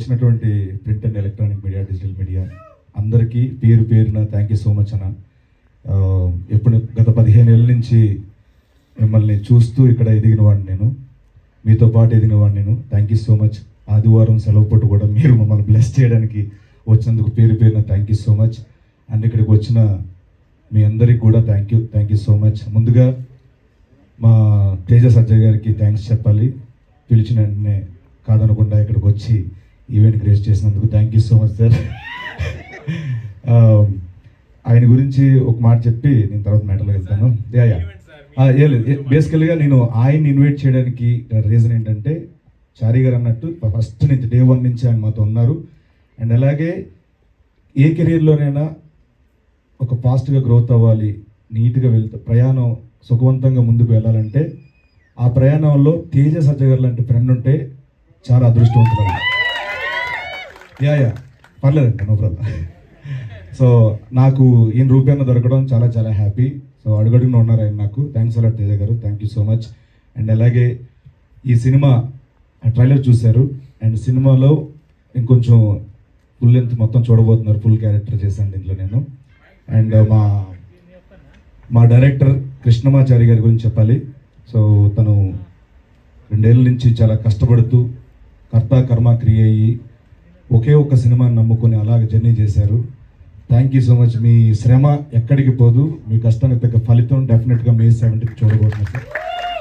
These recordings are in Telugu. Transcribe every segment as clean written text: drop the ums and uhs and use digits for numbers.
వచ్చినటువంటి print and electronic media, digital media అందరికీ పేరు పేరున థ్యాంక్ యూ సో మచ్ అన్న. ఎప్పుడు గత 15 ఏళ్ళ నుంచి మిమ్మల్ని చూస్తూ ఇక్కడ ఎదిగిన వాడిని నేను, మీతో పాటు ఎదిగిన వాడిని నేను. Thank you so much. ఆదివారం సెలవు పూట కూడా మీరు మమ్మల్ని బ్లెస్ చేయడానికి వచ్చినందుకు పేరు పేరున thank you so much. And ఇక్కడికి వచ్చిన మీ అందరికి కూడా థ్యాంక్ యూ సో మచ్. ముందుగా మా తేజ సజ్జయ్ గారికి థ్యాంక్స్ చెప్పాలి. పిలిచిన వెంటనే కాదనకుండా ఇక్కడికి వచ్చి ఈవెంట్ క్రియేట్ చేసినందుకు thank you so much sir. ఆయన గురించి ఒక మాట చెప్పి నేను తర్వాత మ్యాటర్లో వెళ్తాను. బేసికల్గా నేను ఆయన్ని ఇన్వైట్ చేయడానికి రీజన్ ఏంటంటే, చారీ గారు అన్నట్టు ఫస్ట్ నుంచి డే 1 నుంచి ఆయన మాతో ఉన్నారు. అండ్ అలాగే ఏ కెరీర్లోనైనా ఒక ఫాస్ట్గా గ్రోత్ అవ్వాలి, నీట్గా ప్రయాణం సుఖవంతంగా ముందుకు వెళ్ళాలంటే ఆ ప్రయాణంలో తేజ సజ్జయ్ గారు లాంటి ఫ్రెండ్ ఉంటే చాలా అదృష్టవంతులు. పర్లేదండి, నో ప్రాబ్లం. సో నాకు ఈయన రూపాయన దొరకడం చాలా చాలా హ్యాపీ. సో అడుగడుగున ఉన్నారు ఆయన నాకు. థ్యాంక్స్ అలాట్ తేజ గారు, thank you so much. And అలాగే ఈ సినిమా ట్రైలర్ చూశారు, అండ్ సినిమాలో ఇంకొంచెం ఫుల్ లెంత్ మొత్తం చూడబోతున్నారు. ఫుల్ క్యారెక్టర్ చేశాను దీంట్లో నేను. అండ్ మా డైరెక్టర్ కృష్ణమాచారి గారి గురించి చెప్పాలి. సో తను 2 ఏళ్ళ నుంచి చాలా కష్టపడుతూ కర్త కర్మ క్రియ అయ్యి ఒకే ఒక సినిమాని నమ్ముకొని అలాగే జర్నీ చేశారు. Thank you so much. మీ శ్రమ ఎక్కడికి పోదు, మీ కష్టానికి తగ్గ ఫలితం డెఫినెట్గా May 7th చూడబోతున్నారు సార్,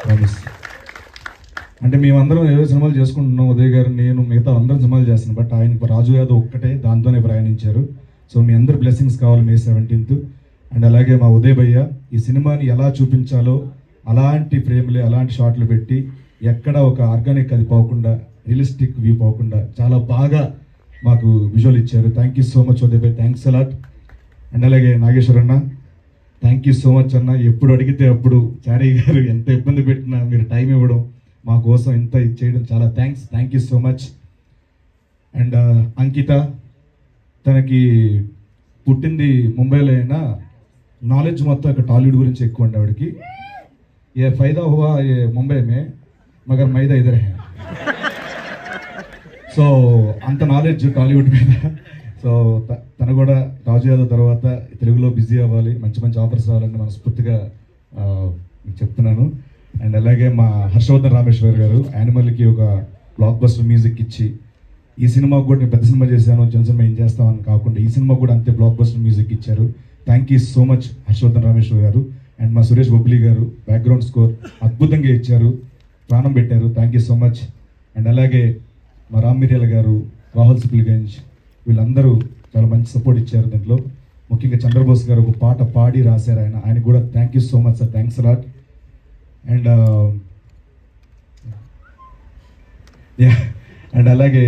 ప్రామిస్. అంటే మేమందరం ఏదో సినిమాలు చేసుకుంటున్నాం, ఉదయ్ గారు, నేను, మిగతా అందరం సినిమాలు చేస్తున్నాం. బట్ ఆయన రాజు యాదవ్ ఒక్కటే దాంతోనే ప్రయాణించారు. సో మీ అందరు బ్లెస్సింగ్స్ కావాలి May 17th. అండ్ అలాగే మా ఉదయ్ భయ్య ఈ సినిమాని ఎలా చూపించాలో అలాంటి ఫ్రేమ్లే, అలాంటి షాట్లు పెట్టి ఎక్కడ ఒక ఆర్గానిక్ అది పోకుండా, రియలిస్టిక్ వ్యూ పోకుండా చాలా బాగా మాకు విజువల్ ఇచ్చారు. Thank you so much Uday భయ్, థ్యాంక్స్ అలాట్. అండ్ అలాగే నాగేశ్వర్ అన్న, థ్యాంక్ యూ సో మచ్ అన్న. ఎప్పుడు అడిగితే అప్పుడు చారీ గారు ఎంత ఇబ్బంది పెట్టినా మీరు టైం ఇవ్వడం, మా కోసం ఇంత ఇచ్చేయడం చాలా thank you so much. And Ankita, తనకి పుట్టింది ముంబైలో అయినా నాలెడ్జ్ మొత్తం ఇక్కడ టాలీవుడ్ గురించి ఎక్కువ అండి ఆవిడకి. ఏ ఫైదా హువా ఏ ముంబై మే మగర్ మైదా ఇదర్ హై. సో అంత నాలెడ్జ్ టాలీవుడ్ మీద. సో తను కూడా రాజు యాదవ్ తర్వాత తెలుగులో బిజీ అవ్వాలి, మంచి మంచి ఆఫర్స్ రావాలని మనస్ఫూర్తిగా చెప్తున్నాను. అండ్ అలాగే మా హర్షవర్ధన్ రామేశ్వర్ గారు యానిమల్కి ఒక బ్లాక్ బస్టర్ మ్యూజిక్ ఇచ్చి, ఈ సినిమాకు కూడా నేను పెద్ద సినిమా చేశాను, చిన్న సినిమా ఏం చేస్తామని కాకుండా ఈ సినిమా కూడా అంతే బ్లాక్ బస్టర్ మ్యూజిక్ ఇచ్చారు. Thank you so much Harshavardhan Rameshwar garu. And మా సురేష్ బొబ్లీ గారు బ్యాక్గ్రౌండ్ స్కోర్ అద్భుతంగా ఇచ్చారు, ప్రాణం పెట్టారు. Thank you so much. And అలాగే మా రామ్ మిర్యాల గారు, రాహుల్ సిప్లిగంజ్, వీళ్ళందరూ చాలా మంచి సపోర్ట్ ఇచ్చారు దీంట్లో. ముఖ్యంగా చంద్రబోస్ గారు ఒక పాట పాడి రాశారు, ఆయన కూడా thank you so much sir, thanks a lot. And అలాగే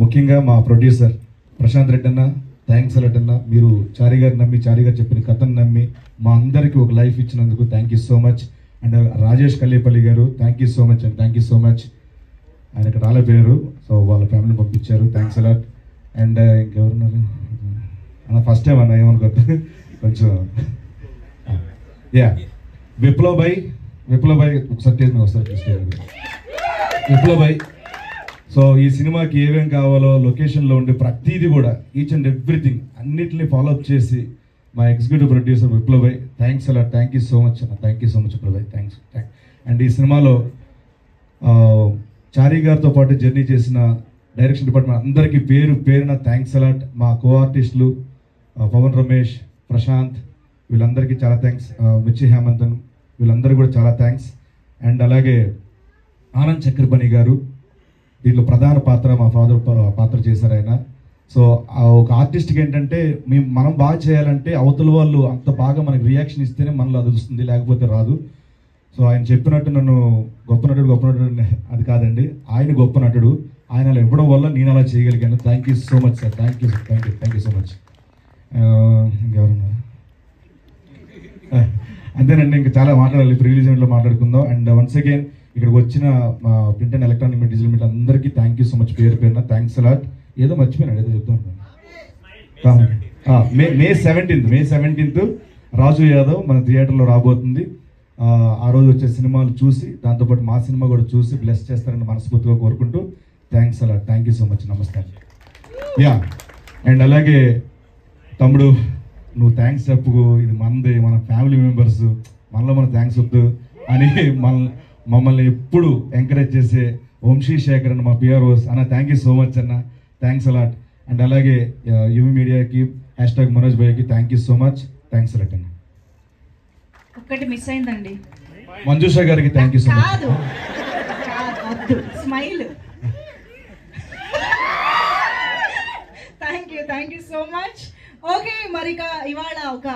ముఖ్యంగా మా ప్రొడ్యూసర్ ప్రశాంత్ రెడ్డి అన్న, థ్యాంక్స్ అలాట్ అన్న. మీరు చారీ గారు నమ్మి, చారీ గారు చెప్పిన కథను నమ్మి మా అందరికీ ఒక లైఫ్ ఇచ్చినందుకు thank you so much. And Rajesh Kallepalli గారు, thank you so much and thank you so much. ఆయన ఇక్కడ రాలేపోయారు, సో వాళ్ళ ఫ్యామిలీని పంపించారు, థ్యాంక్స్ అలాట్. అండ్ ఇంకెవరున్నారు అన్న, ఫస్ట్ టైం అన్న ఏమనుకోద్దు కొంచెం. విప్లవ్ భాయ్ ఒకసారి స్టేజ్ మీద వస్తారు, విప్లవ్ భాయ్. సో ఈ సినిమాకి ఏమేం కావాలో లొకేషన్లో ఉండే ప్రతిదీ కూడా ఈచ్ అండ్ ఎవ్రీథింగ్ అన్నిటిని ఫాలోఅప్ చేసి మా ఎగ్జిక్యూటివ్ ప్రొడ్యూసర్ విప్లవ్ భాయ్, థ్యాంక్స్ అలా, థ్యాంక్ యూ సో మచ్ అన్న, thank you so much Viplav Bhai, thanks. And ఈ సినిమాలో చారీ గారితో పాటు జర్నీ చేసిన డైరెక్షన్ డిపార్ట్మెంట్ అందరికీ పేరు పేరున థ్యాంక్స్ అలాట్. మా కో ఆర్టిస్టులు పవన్ రమేష్, ప్రశాంత్, వీళ్ళందరికీ చాలా థ్యాంక్స్. మిర్చి హేమంతన్, వీళ్ళందరూ కూడా చాలా థ్యాంక్స్. అండ్ అలాగే ఆనంద్ చక్రపాణి గారు దీంట్లో ప్రధాన పాత్ర, మా ఫాదర్ పాత్ర చేశారు ఆయన. సో ఒక ఆర్టిస్ట్కి ఏంటంటే మనం బాగా చేయాలంటే అవతల వాళ్ళు అంత బాగా మనకి రియాక్షన్ ఇస్తేనే మనలో అది వస్తుంది, లేకపోతే రాదు. సో ఆయన చెప్పినట్టు నన్ను గొప్ప నటుడు అది కాదండి, ఆయన గొప్ప నటుడు, ఆయన అలా ఇవ్వడం వల్ల నేను అలా చేయగలిగాను. Thank you so much sir, thank you so much. ఇంకెవరున్నారు? అంతేనండి, ఇంకా చాలా మాట్లాడాలి, ప్రీ రిలీజ్ ఈవెంట్లో మాట్లాడుకుందాం. అండ్ వన్స్ అగైన్ ఇక్కడికి వచ్చిన మా print and electronic media, digital media అందరికీ థ్యాంక్ యూ సో మచ్, పేరు పేరున థ్యాంక్స్ అలాట్. ఏదో మర్చిపోయినాడు, ఏదో చెప్తాను. May 17th రాజు యాదవ్ మన థియేటర్లో రాబోతుంది. ఆ రోజు వచ్చే సినిమాలు చూసి దాంతోపాటు మా సినిమా కూడా చూసి బ్లెస్ చేస్తారని మనస్ఫూర్తిగా కోరుకుంటూ థ్యాంక్స్ అలా, థ్యాంక్ యూ సో మచ్, నమస్తే. యా, అండ్ అలాగే తమ్ముడు నువ్వు థ్యాంక్స్ చెప్పుకో, ఇది మనది, మన ఫ్యామిలీ మెంబర్స్, మనలో మన థ్యాంక్స్ వద్దు అని మమ్మల్ని ఎప్పుడు ఎంకరేజ్ చేసే వంశీ శేఖర్ అన్న మా పిఆర్ఓస్ అన్న, థ్యాంక్ యూ సో మచ్ అన్న, థ్యాంక్స్ అలాట్. అండ్ అలాగే యువి మీడియాకి #మనోజ్ భయ్యకి thank you so much, thanks a lot అన్న. ఒక్కటి మిస్ అయిందండి, మంజుష గారికి థ్యాంక్ యూ సో మచ్. కాదు smile. Thank you so much. Okay, మరి ఇవాళ ఒక